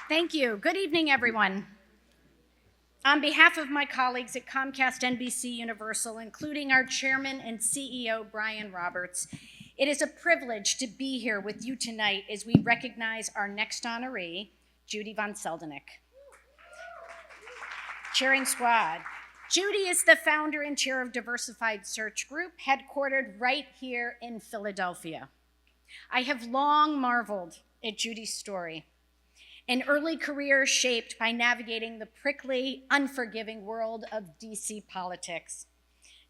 Thank you. Good evening, everyone. On behalf of my colleagues at Comcast NBC Universal, including our chairman and CEO, Brian Roberts, it is a privilege to be here with you tonight as we recognize our next honoree, Judee von Seldeneck. Cheering squad. Judee is the founder and chair of Diversified Search Group, headquartered right here in Philadelphia. I have long marveled at Judee's story. An early career shaped by navigating the prickly, unforgiving world of DC politics,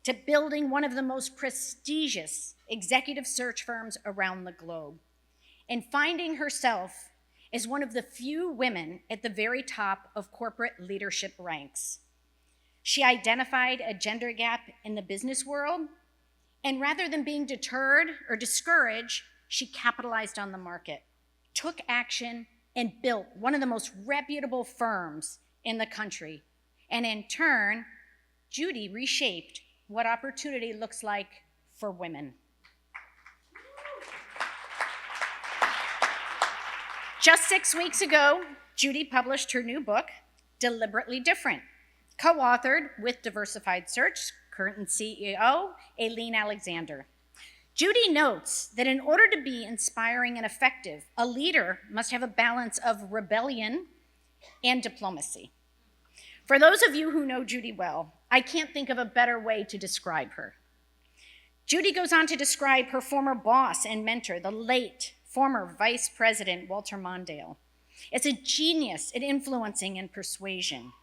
to building one of the most prestigious executive search firms around the globe, and finding herself as one of the few women at the very top of corporate leadership ranks. She identified a gender gap in the business world, and rather than being deterred or discouraged, she capitalized on the market, took action, and built one of the most reputable firms in the country. And in turn, Judee reshaped what opportunity looks like for women. Just 6 weeks ago, Judee published her new book, Deliberately Different, co-authored with Diversified Search current CEO, Aileen Alexander. Judee notes that in order to be inspiring and effective, a leader must have a balance of rebellion and diplomacy. For those of you who know Judee well, I can't think of a better way to describe her. Judee goes on to describe her former boss and mentor, the late former Vice President Walter Mondale, as a genius at influencing and persuasion,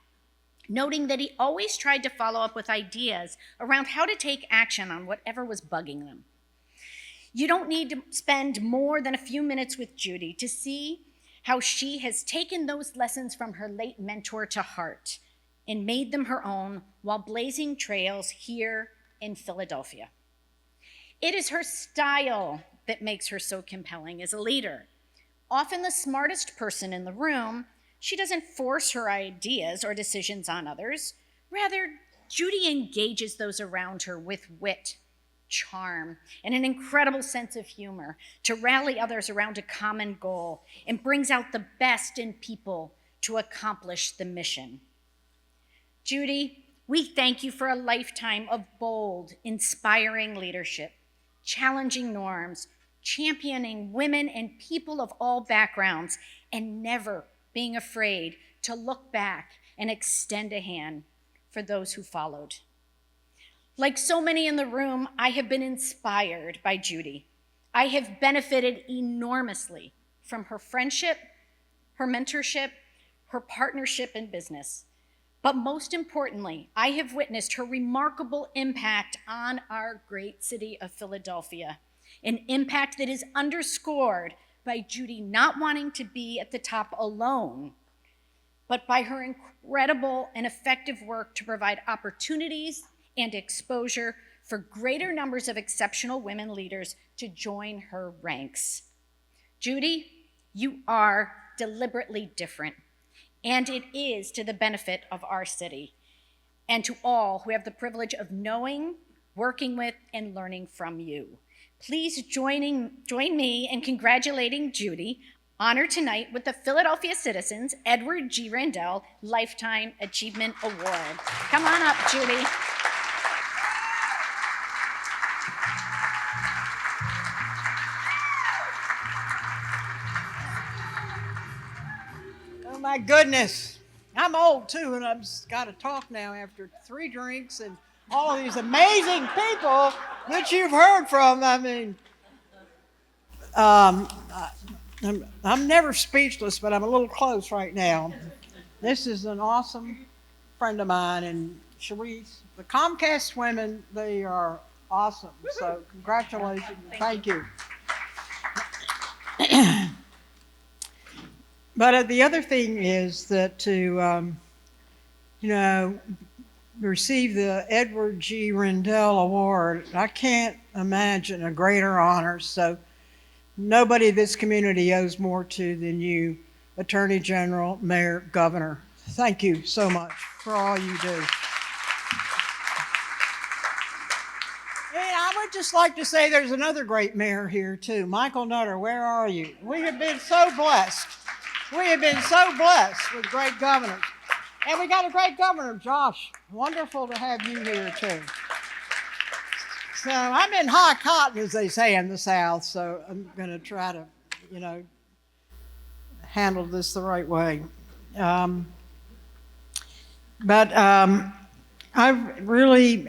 noting that he always tried to follow up with ideas around how to take action on whatever was bugging them. You don't need to spend more than a few minutes with Judee to see how she has taken those lessons from her late mentor to heart and made them her own while blazing trails here in Philadelphia. It is her style that makes her so compelling as a leader. Often the smartest person in the room, she doesn't force her ideas or decisions on others. Rather, Judee engages those around her with wit, charm, and an incredible sense of humor to rally others around a common goal and brings out the best in people to accomplish the mission. Judee, we thank you for a lifetime of bold, inspiring leadership, challenging norms, championing women and people of all backgrounds, and never being afraid to look back and extend a hand for those who followed. Like so many in the room, I have been inspired by Judee. I have benefited enormously from her friendship, her mentorship, her partnership in business. But most importantly, I have witnessed her remarkable impact on our great city of Philadelphia, an impact that is underscored by Judee not wanting to be at the top alone, but by her incredible and effective work to provide opportunities and exposure for greater numbers of exceptional women leaders to join her ranks. Judee, you are deliberately different, and it is to the benefit of our city and to all who have the privilege of knowing, working with, and learning from you. Please join me in congratulating Judee, honored tonight with the Philadelphia Citizens Edward G. Randell Lifetime Achievement Award. Come on up, Judee. Oh my goodness. I'm old too, and I've got to talk now after 3 drinks and all of these amazing people that you've heard from. I mean, I'm never speechless, but I'm a little close right now. This is an awesome friend of mine, and Sharice, the Comcast women, they are awesome. So congratulations. Thank you. But the other thing is that to, receive the Edward G. Rendell Award, I can't imagine a greater honor. So nobody this community owes more to than you, Attorney General, Mayor, Governor. Thank you so much for all you do. And I would just like to say there's another great mayor here too, Michael Nutter. Where are you? We have been so blessed. We have been so blessed with great governors. And we got a great governor, Josh. Wonderful to have you here, too. So I'm in high cotton, as they say in the South, so I'm going to try to, handle this the right way. I really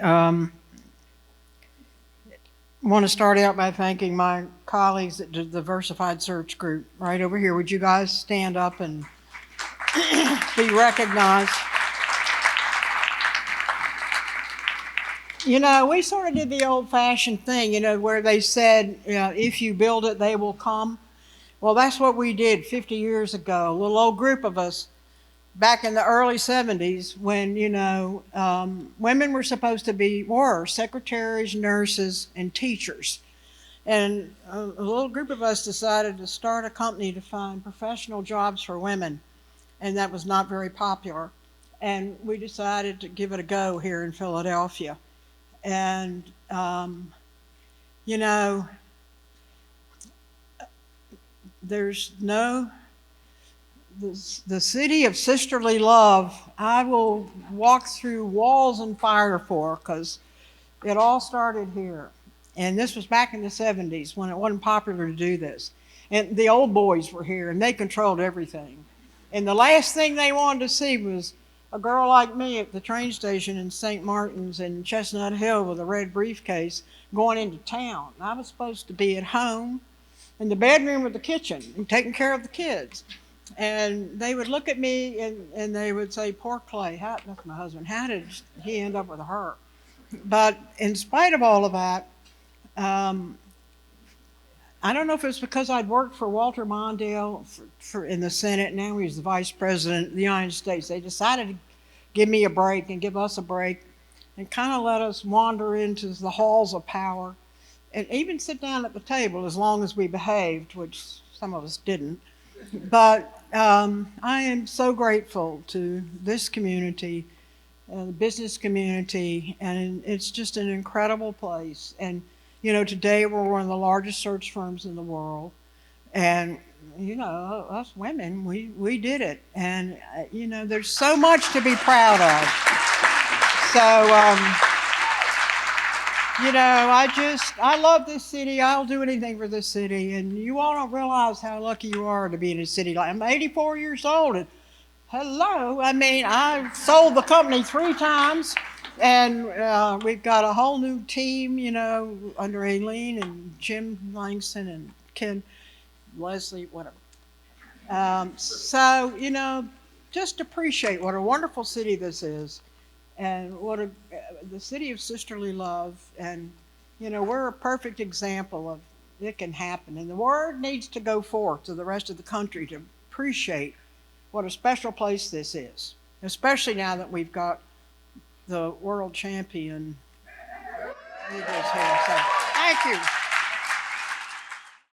want to start out by thanking my colleagues at the Diversified Search Group right over here. Would you guys stand up and be recognized? We sort of did the old-fashioned thing, where they said, if you build it, they will come. Well, that's what we did 50 years ago. A little old group of us back in the early 70s when, women were supposed to be secretaries, nurses, and teachers. And a little group of us decided to start a company to find professional jobs for women. And that was not very popular. And we decided to give it a go here in Philadelphia. And, there's the city of sisterly love, I will walk through walls and fire for, because it all started here. And this was back in the 70s when it wasn't popular to do this. And the old boys were here, and they controlled everything. And the last thing they wanted to see was a girl like me at the train station in St. Martin's and Chestnut Hill with a red briefcase going into town. I was supposed to be at home in the bedroom or the kitchen and taking care of the kids. And they would look at me and they would say, poor Clay, that's my husband, how did he end up with her? But in spite of all of that, I don't know if it's because I'd worked for Walter Mondale in the Senate. Now he's the Vice President of the United States. They decided to give me a break and give us a break and kind of let us wander into the halls of power and even sit down at the table as long as we behaved, which some of us didn't. But I am so grateful to this community, the business community, and it's just an incredible place. And today we're one of the largest search firms in the world. And, us women, we did it. And, there's so much to be proud of. So, I love this city. I'll do anything for this city. And you all don't realize how lucky you are to be in a city like I'm 84 years old. And hello, I sold the company 3 times. And we've got a whole new team, under Aileen and Jim Langston and Ken, Leslie, whatever. Just appreciate what a wonderful city this is and what the city of sisterly love. And, we're a perfect example of it can happen. And the word needs to go forth to the rest of the country to appreciate what a special place this is, especially now that we've got the world champion leaders here. So, thank you.